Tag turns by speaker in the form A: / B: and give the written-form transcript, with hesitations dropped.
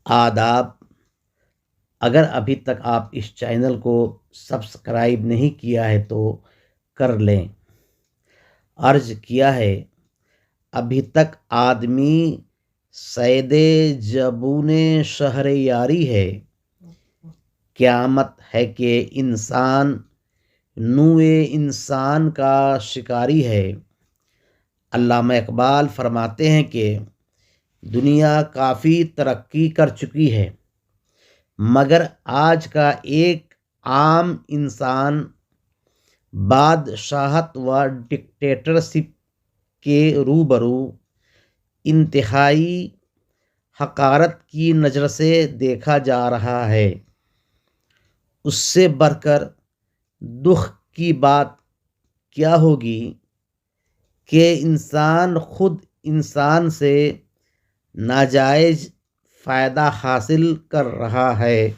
A: آداب۔ اگر ابھی تک آپ اس چینل کو سبسکرائب نہیں کیا ہے تو کر لیں۔ عرض کیا ہے ابھی تک آدمی صید جبون شہر یاری ہے، قیامت ہے کہ انسان نوع انسان کا شکاری ہے۔ علامہ اقبال فرماتے ہیں کہ دنیا کافی ترقی کر چکی ہے، مگر آج کا ایک عام انسان بادشاہت و ڈکٹیٹرشپ کے روبرو انتہائی حقارت کی نظر سے دیکھا جا رہا ہے۔ اس سے بڑھ کر دکھ کی بات کیا ہوگی کہ انسان خود انسان سے ناجائز فائدہ حاصل کر رہا ہے۔